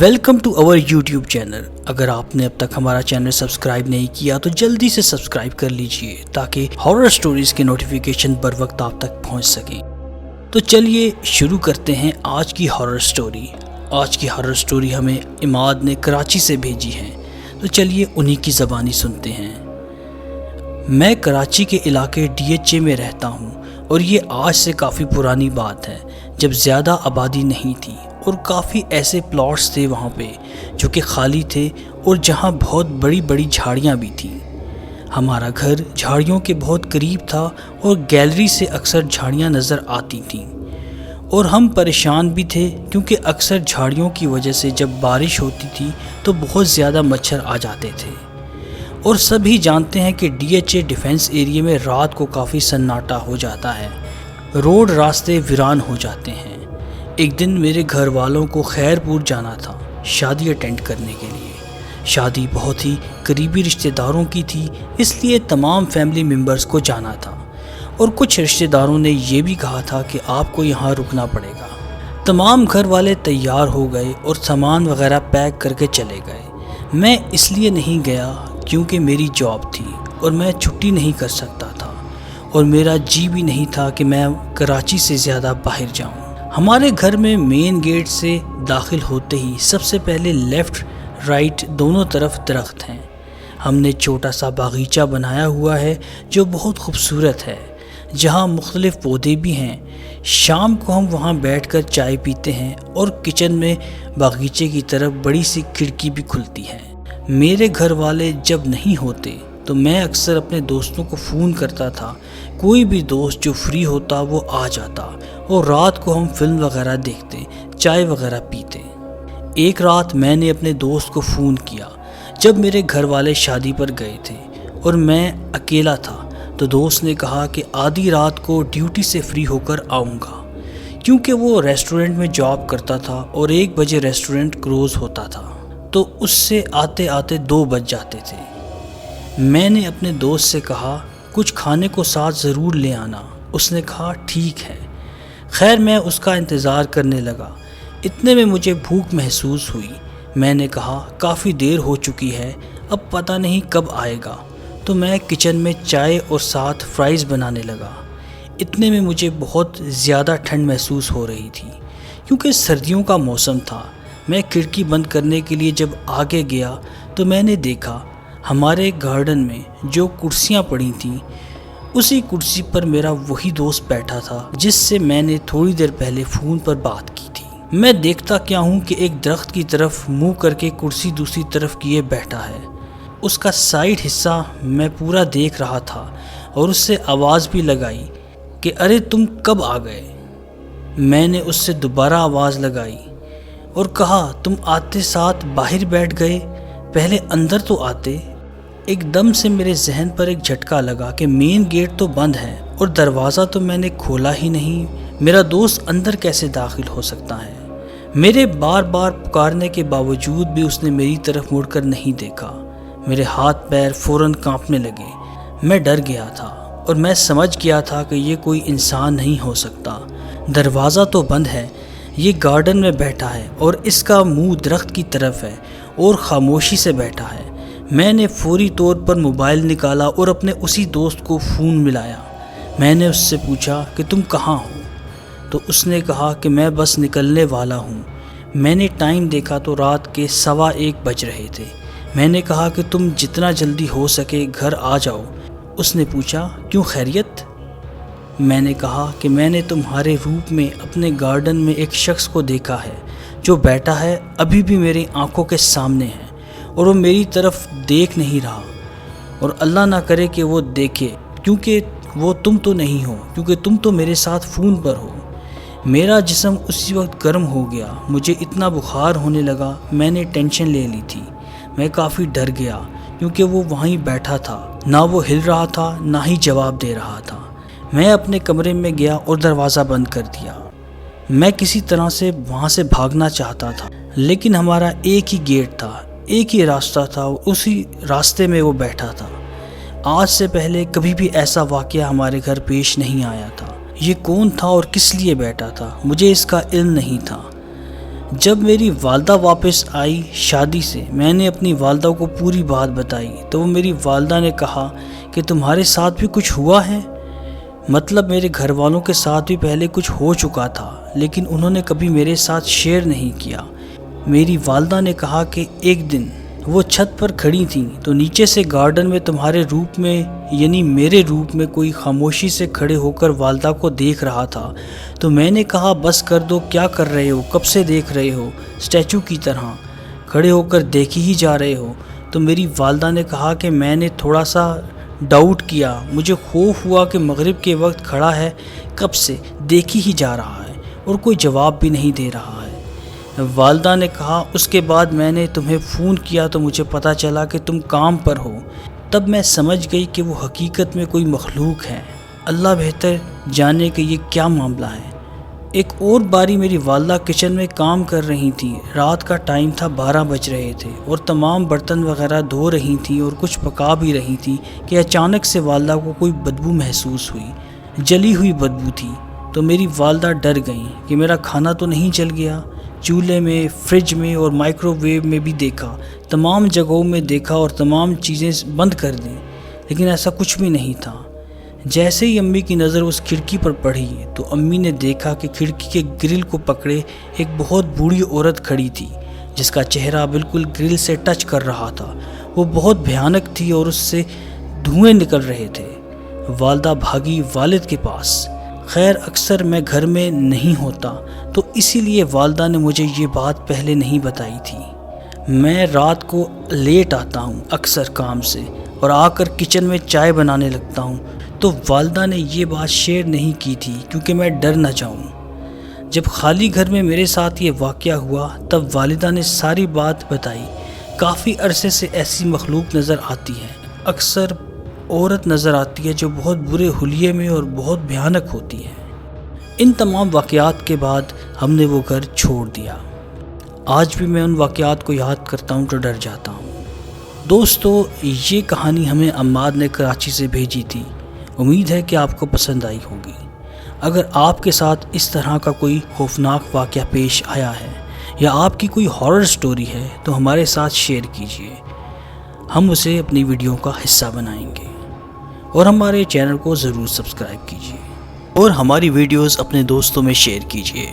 Welcome to our YouTube channel. اگر آپ نے اب تک ہمارا چینل سبسکرائب نہیں کیا تو جلدی سے سبسکرائب کر لیجئے تاکہ ہارر سٹوریز کے نوٹیفیکیشن بر وقت آپ تک پہنچ سکیں۔ تو چلیے شروع کرتے ہیں آج کی ہارر سٹوری۔ آج کی ہارر سٹوری ہمیں عماد نے کراچی سے بھیجی ہے، تو چلیے انہی کی زبانی سنتے ہیں۔ میں کراچی کے علاقے DHA میں رہتا ہوں اور یہ آج سے کافی پرانی بات ہے جب زیادہ آبادی نہیں تھی اور کافی ایسے پلاٹس تھے وہاں پہ جو کہ خالی تھے اور جہاں بہت بڑی بڑی جھاڑیاں بھی تھیں۔ ہمارا گھر جھاڑیوں کے بہت قریب تھا اور گیلری سے اکثر جھاڑیاں نظر آتی تھیں اور ہم پریشان بھی تھے کیونکہ اکثر جھاڑیوں کی وجہ سے جب بارش ہوتی تھی تو بہت زیادہ مچھر آ جاتے تھے، اور سبھی جانتے ہیں کہ DHA ڈیفنس ایریے میں رات کو کافی سناٹا ہو جاتا ہے، روڈ راستے ویران ہو جاتے ہیں۔ ایک دن میرے گھر والوں کو خیر پور جانا تھا شادی اٹینڈ کرنے کے لیے۔ شادی بہت ہی قریبی رشتہ داروں کی تھی، اس لیے تمام فیملی ممبرز کو جانا تھا، اور کچھ رشتہ داروں نے یہ بھی کہا تھا کہ آپ کو یہاں رکنا پڑے گا۔ تمام گھر والے تیار ہو گئے اور سامان وغیرہ پیک کر کے چلے گئے۔ میں اس لیے نہیں گیا کیونکہ میری جاب تھی اور میں چھٹی نہیں کر سکتا تھا، اور میرا جی بھی نہیں تھا کہ میں کراچی سے زیادہ باہر جاؤں۔ ہمارے گھر میں مین گیٹ سے داخل ہوتے ہی سب سے پہلے لیفٹ رائٹ دونوں طرف درخت ہیں۔ ہم نے چھوٹا سا باغیچہ بنایا ہوا ہے جو بہت خوبصورت ہے، جہاں مختلف پودے بھی ہیں۔ شام کو ہم وہاں بیٹھ کر چائے پیتے ہیں اور کچن میں باغیچے کی طرف بڑی سی کھڑکی بھی کھلتی ہے۔ میرے گھر والے جب نہیں ہوتے تو میں اکثر اپنے دوستوں کو فون کرتا تھا، کوئی بھی دوست جو فری ہوتا وہ آ جاتا اور رات کو ہم فلم وغیرہ دیکھتے، چائے وغیرہ پیتے۔ ایک رات میں نے اپنے دوست کو فون کیا جب میرے گھر والے شادی پر گئے تھے اور میں اکیلا تھا، تو دوست نے کہا کہ آدھی رات کو ڈیوٹی سے فری ہو کر آؤں گا، کیونکہ وہ ریسٹورنٹ میں جاب کرتا تھا اور 1 بجے ریسٹورنٹ کلوز ہوتا تھا، تو اس سے آتے آتے 2 بج جاتے تھے۔ میں نے اپنے دوست سے کہا کچھ کھانے کو ساتھ ضرور لے آنا۔ اس نے کہا ٹھیک ہے۔ خیر میں اس کا انتظار کرنے لگا۔ اتنے میں مجھے بھوک محسوس ہوئی۔ میں نے کہا کافی دیر ہو چکی ہے، اب پتہ نہیں کب آئے گا، تو میں کچن میں چائے اور ساتھ فرائز بنانے لگا۔ اتنے میں مجھے بہت زیادہ ٹھنڈ محسوس ہو رہی تھی کیونکہ سردیوں کا موسم تھا۔ میں کھڑکی بند کرنے کے لیے جب آگے گیا تو میں نے دیکھا ہمارے گارڈن میں جو کرسیاں پڑی تھیں اسی کرسی پر میرا وہی دوست بیٹھا تھا جس سے میں نے تھوڑی دیر پہلے فون پر بات کی تھی۔ میں دیکھتا کیا ہوں کہ ایک درخت کی طرف منہ کر کے کرسی دوسری طرف کیے بیٹھا ہے۔ اس کا سائڈ حصہ میں پورا دیکھ رہا تھا اور اس سے آواز بھی لگائی کہ ارے تم کب آ گئے۔ میں نے اس سے دوبارہ آواز لگائی اور کہا تم آتے ساتھ باہر بیٹھ گئے، پہلے اندر تو آتے۔ ایک دم سے میرے ذہن پر ایک جھٹکا لگا کہ مین گیٹ تو بند ہے اور دروازہ تو میں نے کھولا ہی نہیں، میرا دوست اندر کیسے داخل ہو سکتا ہے؟ میرے بار بار پکارنے کے باوجود بھی اس نے میری طرف مڑ کر نہیں دیکھا۔ میرے ہاتھ پیر فوراً کانپنے لگے۔ میں ڈر گیا تھا اور میں سمجھ گیا تھا کہ یہ کوئی انسان نہیں ہو سکتا۔ دروازہ تو بند ہے، یہ گارڈن میں بیٹھا ہے اور اس کا منہ درخت کی طرف ہے اور خاموشی سے بیٹھا ہے۔ میں نے فوری طور پر موبائل نکالا اور اپنے اسی دوست کو فون ملایا۔ میں نے اس سے پوچھا کہ تم کہاں ہو؟ تو اس نے کہا کہ میں بس نکلنے والا ہوں۔ میں نے ٹائم دیکھا تو رات کے 1:15 بج رہے تھے۔ میں نے کہا کہ تم جتنا جلدی ہو سکے گھر آ جاؤ۔ اس نے پوچھا کیوں، خیریت؟ میں نے کہا کہ میں نے تمہارے روپ میں اپنے گارڈن میں ایک شخص کو دیکھا ہے جو بیٹھا ہے، ابھی بھی میری آنکھوں کے سامنے ہے اور وہ میری طرف دیکھ نہیں رہا، اور اللہ نہ کرے کہ وہ دیکھے، کیونکہ وہ تم تو نہیں ہو، کیونکہ تم تو میرے ساتھ فون پر ہو۔ میرا جسم اسی وقت گرم ہو گیا، مجھے اتنا بخار ہونے لگا، میں نے ٹینشن لے لی تھی۔ میں کافی ڈر گیا کیونکہ وہ وہیں بیٹھا تھا، نہ وہ ہل رہا تھا نہ ہی جواب دے رہا تھا۔ میں اپنے کمرے میں گیا اور دروازہ بند کر دیا۔ میں کسی طرح سے وہاں سے بھاگنا چاہتا تھا، لیکن ہمارا ایک ہی گیٹ تھا، ایک ہی راستہ تھا، اسی راستے میں وہ بیٹھا تھا۔ آج سے پہلے کبھی بھی ایسا واقعہ ہمارے گھر پیش نہیں آیا تھا۔ یہ کون تھا اور کس لیے بیٹھا تھا، مجھے اس کا علم نہیں تھا۔ جب میری والدہ واپس آئی شادی سے، میں نے اپنی والدہ کو پوری بات بتائی تو وہ میری والدہ نے کہا کہ تمہارے ساتھ بھی کچھ ہوا ہے؟ مطلب میرے گھر والوں کے ساتھ بھی پہلے کچھ ہو چکا تھا، لیکن انہوں نے کبھی میرے ساتھ شیئر نہیں کیا۔ میری والدہ نے کہا کہ ایک دن وہ چھت پر کھڑی تھیں تو نیچے سے گارڈن میں تمہارے روپ میں، یعنی میرے روپ میں، کوئی خاموشی سے کھڑے ہو کر والدہ کو دیکھ رہا تھا۔ تو میں نے کہا بس کر دو، کیا کر رہے ہو، کب سے دیکھ رہے ہو، اسٹیچو کی طرح کھڑے ہو کر دیکھی ہی جا رہے ہو۔ تو میری والدہ نے کہا کہ میں نے تھوڑا سا ڈاؤٹ کیا، مجھے خوف ہوا کہ مغرب کے وقت کھڑا ہے، کب سے دیکھی ہی جا رہا ہے اور کوئی جواب بھی نہیں دے رہا ہے۔ والدہ نے کہا اس کے بعد میں نے تمہیں فون کیا تو مجھے پتہ چلا کہ تم کام پر ہو، تب میں سمجھ گئی کہ وہ حقیقت میں کوئی مخلوق ہے۔ اللہ بہتر جانے کہ یہ کیا معاملہ ہے۔ ایک اور باری میری والدہ کچن میں کام کر رہی تھیں، رات کا ٹائم تھا، 12 بج رہے تھے اور تمام برتن وغیرہ دھو رہی تھیں اور کچھ پکا بھی رہی تھیں کہ اچانک سے والدہ کو کوئی بدبو محسوس ہوئی، جلی ہوئی بدبو تھی۔ تو میری والدہ ڈر گئیں کہ میرا کھانا تو نہیں جل گیا۔ چولہے میں، فریج میں اور مائکرو ویو میں بھی دیکھا، تمام جگہوں میں دیکھا اور تمام چیزیں بند کر دیں، لیکن ایسا کچھ بھی نہیں تھا۔ جیسے ہی امی کی نظر اس کھڑکی پر پڑی تو امی نے دیکھا کہ کھڑکی کے گرل کو پکڑے ایک بہت بوڑھی عورت کھڑی تھی، جس کا چہرہ بالکل گرل سے ٹچ کر رہا تھا۔ وہ بہت بھیانک تھی اور اس سے دھوئیں نکل رہے تھے۔ والدہ بھاگی والد کے پاس۔ خیر اکثر میں گھر میں نہیں ہوتا تو اسی لیے والدہ نے مجھے یہ بات پہلے نہیں بتائی تھی۔ میں رات کو لیٹ آتا ہوں اکثر کام سے اور آ کر کچن میں چائے بنانے لگتا ہوں، تو والدہ نے یہ بات شیئر نہیں کی تھی کیونکہ میں ڈر نہ جاؤں۔ جب خالی گھر میں میرے ساتھ یہ واقعہ ہوا تب والدہ نے ساری بات بتائی۔ کافی عرصے سے ایسی مخلوق نظر آتی ہے، اکثر عورت نظر آتی ہے جو بہت برے حلیے میں اور بہت بھیانک ہوتی ہے۔ ان تمام واقعات کے بعد ہم نے وہ گھر چھوڑ دیا۔ آج بھی میں ان واقعات کو یاد کرتا ہوں تو ڈر جاتا ہوں۔ دوستو، یہ کہانی ہمیں عماد نے کراچی سے بھیجی تھی۔ امید ہے کہ آپ کو پسند آئی ہوگی۔ اگر آپ کے ساتھ اس طرح کا کوئی خوفناک واقعہ پیش آیا ہے یا آپ کی کوئی ہارر سٹوری ہے تو ہمارے ساتھ شیئر کیجیے، ہم اسے اپنی ویڈیو کا حصہ بنائیں گے۔ اور ہمارے چینل کو ضرور سبسکرائب کیجیے اور ہماری ویڈیوز اپنے دوستوں میں شیئر کیجیے،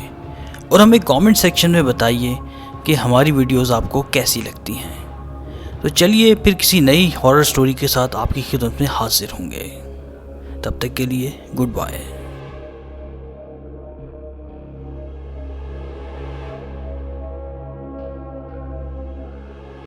اور ہمیں کامنٹ سیکشن میں بتائیے کہ ہماری ویڈیوز آپ کو کیسی لگتی ہیں۔ تو چلیے پھر کسی نئی ہارر سٹوری کے ساتھ آپ کی خدمت میں حاضر ہوں گے۔ تب تک کے لیے گڈ بائے۔